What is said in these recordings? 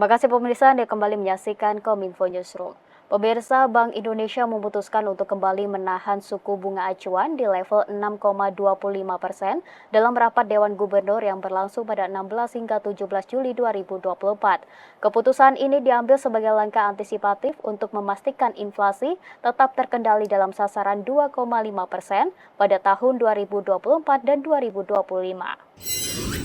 Terima kasih pemirsa Anda kembali menyaksikan Kominfo Newsroom. Pemirsa, Bank Indonesia memutuskan untuk kembali menahan suku bunga acuan di level 6,25% dalam rapat Dewan Gubernur yang berlangsung pada 16 hingga 17 Juli 2024. Keputusan ini diambil sebagai langkah antisipatif untuk memastikan inflasi tetap terkendali dalam sasaran 2,5% pada tahun 2024 dan 2025.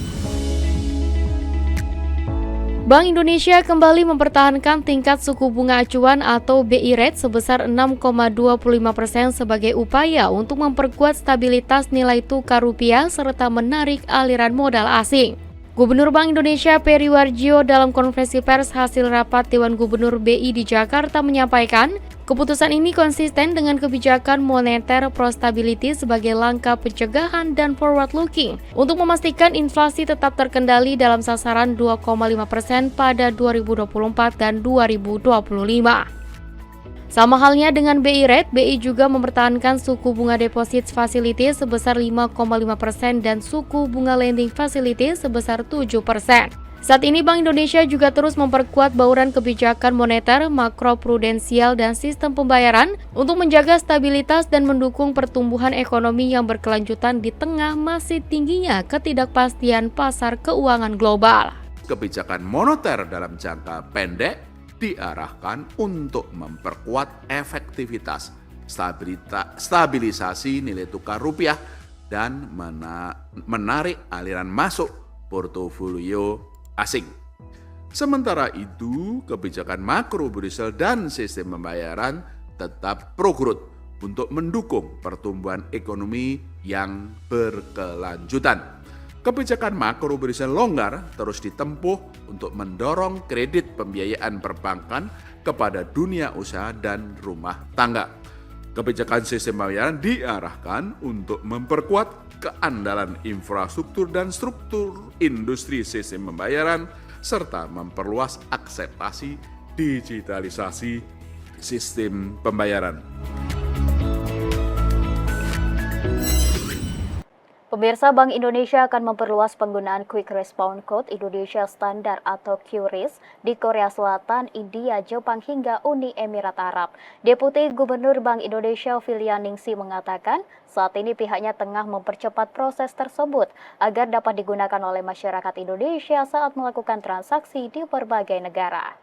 Bank Indonesia kembali mempertahankan tingkat suku bunga acuan atau BI rate sebesar 6,25% sebagai upaya untuk memperkuat stabilitas nilai tukar rupiah serta menarik aliran modal asing. Gubernur Bank Indonesia Peri Warjio dalam konferensi pers hasil rapat Dewan Gubernur BI di Jakarta menyampaikan, keputusan ini konsisten dengan kebijakan moneter pro-stability sebagai langkah pencegahan dan forward-looking untuk memastikan inflasi tetap terkendali dalam sasaran 2,5% pada 2024 dan 2025. Sama halnya dengan BI rate, BI juga mempertahankan suku bunga deposit facility sebesar 5,5% dan suku bunga lending facility sebesar 7%. Saat ini Bank Indonesia juga terus memperkuat bauran kebijakan moneter, makroprudensial, dan sistem pembayaran untuk menjaga stabilitas dan mendukung pertumbuhan ekonomi yang berkelanjutan di tengah masih tingginya ketidakpastian pasar keuangan global. Kebijakan moneter dalam jangka pendek diarahkan untuk memperkuat efektivitas, stabilisasi nilai tukar rupiah, dan menarik aliran masuk portofolio asing. Sementara itu, kebijakan makro-prudensial dan sistem pembayaran tetap pro-growth untuk mendukung pertumbuhan ekonomi yang berkelanjutan. Kebijakan makro-prudensial longgar terus ditempuh untuk mendorong kredit pembiayaan perbankan kepada dunia usaha dan rumah tangga. Kebijakan sistem pembayaran diarahkan untuk memperkuat keandalan infrastruktur dan struktur industri sistem pembayaran serta memperluas akseptasi digitalisasi sistem pembayaran. Pemirsa, Bank Indonesia akan memperluas penggunaan Quick Response Code Indonesia Standard atau QRIS di Korea Selatan, India, Jepang, hingga Uni Emirat Arab. Deputi Gubernur Bank Indonesia Filyaningsih mengatakan, saat ini pihaknya tengah mempercepat proses tersebut agar dapat digunakan oleh masyarakat Indonesia saat melakukan transaksi di berbagai negara.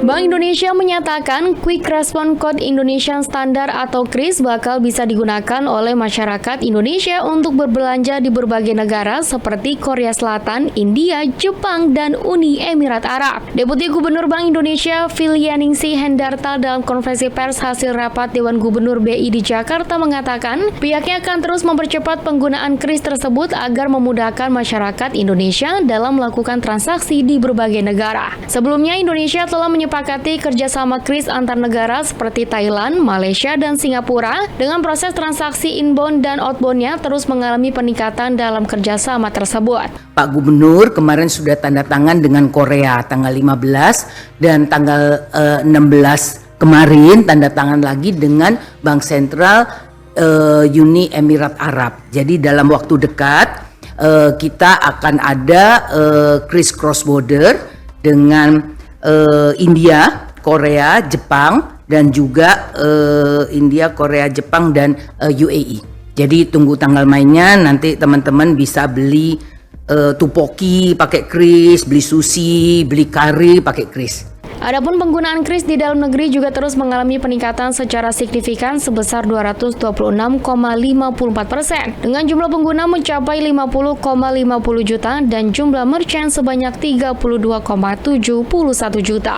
Bank Indonesia menyatakan Quick Response Code Indonesian Standard atau QRIS bakal bisa digunakan oleh masyarakat Indonesia untuk berbelanja di berbagai negara seperti Korea Selatan, India, Jepang, dan Uni Emirat Arab. Deputi Gubernur Bank Indonesia Filyaningsih Hendarta dalam konferensi pers hasil rapat Dewan Gubernur BI di Jakarta mengatakan pihaknya akan terus mempercepat penggunaan QRIS tersebut agar memudahkan masyarakat Indonesia dalam melakukan transaksi di berbagai negara. Sebelumnya Indonesia telah menyepakati kerjasama QRIS antar negara seperti Thailand, Malaysia, dan Singapura dengan proses transaksi inbound dan outbound-nya terus mengalami peningkatan dalam kerjasama tersebut. Pak Gubernur kemarin sudah tanda tangan dengan Korea tanggal 15 dan tanggal 16 kemarin tanda tangan lagi dengan Bank Sentral Uni Emirat Arab. Jadi dalam waktu dekat kita akan ada QRIS cross border dengan India, Korea, Jepang, dan juga India, Korea, Jepang, dan UAE. Jadi tunggu tanggal mainnya, nanti teman-teman bisa beli tupoki pakai QRIS, beli sushi, beli kari pakai QRIS. Adapun penggunaan QRIS di dalam negeri juga terus mengalami peningkatan secara signifikan sebesar 226,54% dengan jumlah pengguna mencapai 50,50 juta dan jumlah merchant sebanyak 32,71 juta.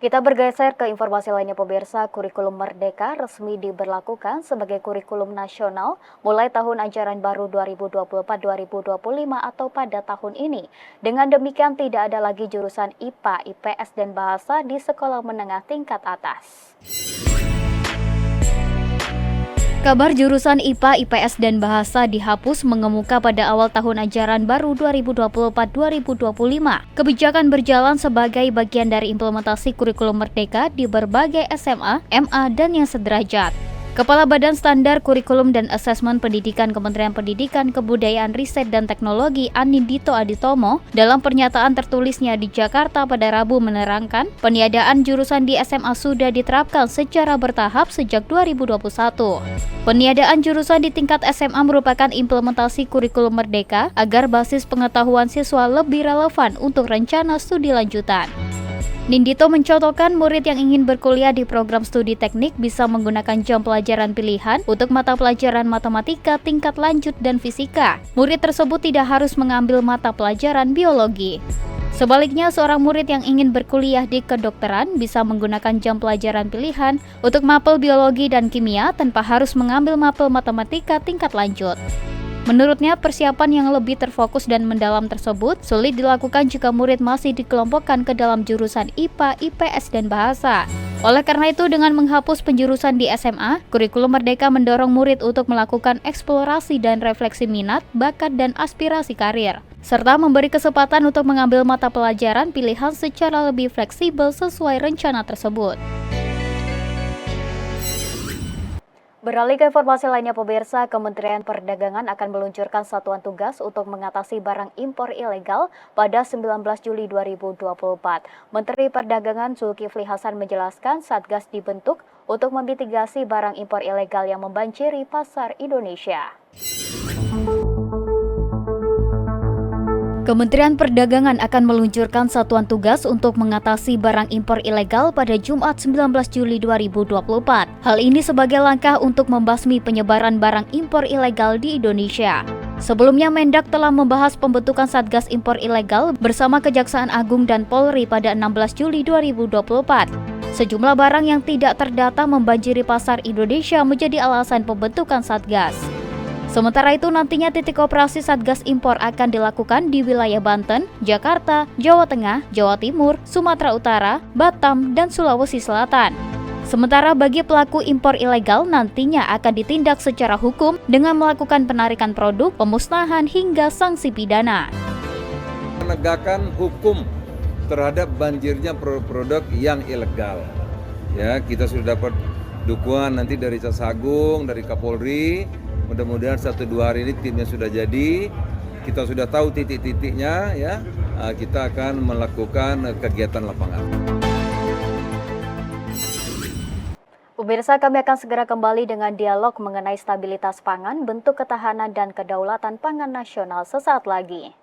Kita bergeser ke informasi lainnya pemirsa. Kurikulum Merdeka resmi diberlakukan sebagai kurikulum nasional mulai tahun ajaran baru 2024-2025 atau pada tahun ini. Dengan demikian tidak ada lagi jurusan IPA, IPS, dan Bahasa di sekolah menengah tingkat atas. Kabar jurusan IPA, IPS, dan Bahasa dihapus mengemuka pada awal tahun ajaran baru 2024-2025. Kebijakan berjalan sebagai bagian dari implementasi kurikulum Merdeka di berbagai SMA, MA, dan yang sederajat. Kepala Badan Standar Kurikulum dan Asesmen Pendidikan Kementerian Pendidikan, Kebudayaan, Riset, dan Teknologi Anindito Aditomo dalam pernyataan tertulisnya di Jakarta pada Rabu menerangkan peniadaan jurusan di SMA sudah diterapkan secara bertahap sejak 2021. Peniadaan jurusan di tingkat SMA merupakan implementasi kurikulum merdeka agar basis pengetahuan siswa lebih relevan untuk rencana studi lanjutan. Nindito mencontohkan murid yang ingin berkuliah di program studi teknik bisa menggunakan jam pelajaran pilihan untuk mata pelajaran matematika tingkat lanjut dan fisika. Murid tersebut tidak harus mengambil mata pelajaran biologi. Sebaliknya, seorang murid yang ingin berkuliah di kedokteran bisa menggunakan jam pelajaran pilihan untuk mapel biologi dan kimia tanpa harus mengambil mapel matematika tingkat lanjut. Menurutnya, persiapan yang lebih terfokus dan mendalam tersebut sulit dilakukan jika murid masih dikelompokkan ke dalam jurusan IPA, IPS, dan bahasa. Oleh karena itu, dengan menghapus penjurusan di SMA, kurikulum merdeka mendorong murid untuk melakukan eksplorasi dan refleksi minat, bakat, dan aspirasi karir, serta memberi kesempatan untuk mengambil mata pelajaran pilihan secara lebih fleksibel sesuai rencana tersebut. Beralih ke informasi lainnya, pemirsa, Kementerian Perdagangan akan meluncurkan satuan tugas untuk mengatasi barang impor ilegal pada 19 Juli 2024. Menteri Perdagangan Zulkifli Hasan menjelaskan Satgas dibentuk untuk memitigasi barang impor ilegal yang membanjiri pasar Indonesia. Kementerian Perdagangan akan meluncurkan satuan tugas untuk mengatasi barang impor ilegal pada Jumat 19 Juli 2024. Hal ini sebagai langkah untuk membasmi penyebaran barang impor ilegal di Indonesia. Sebelumnya, Mendak telah membahas pembentukan Satgas Impor Ilegal bersama Kejaksaan Agung dan Polri pada 16 Juli 2024. Sejumlah barang yang tidak terdata membanjiri pasar Indonesia menjadi alasan pembentukan Satgas. Sementara itu, nantinya titik operasi Satgas Impor akan dilakukan di wilayah Banten, Jakarta, Jawa Tengah, Jawa Timur, Sumatera Utara, Batam, dan Sulawesi Selatan. Sementara bagi pelaku impor ilegal nantinya akan ditindak secara hukum dengan melakukan penarikan produk, pemusnahan, hingga sanksi pidana. Menegakkan hukum terhadap banjirnya produk-produk yang ilegal. Ya, kita sudah dapat dukungan nanti dari Kejaksaan, dari Kapolri. Mudah-mudahan 1-2 hari ini timnya sudah jadi, kita sudah tahu titik-titiknya, ya. Kita akan melakukan kegiatan lapangan. Pemirsa, kami akan segera kembali dengan dialog mengenai stabilitas pangan, bentuk ketahanan dan kedaulatan pangan nasional sesaat lagi.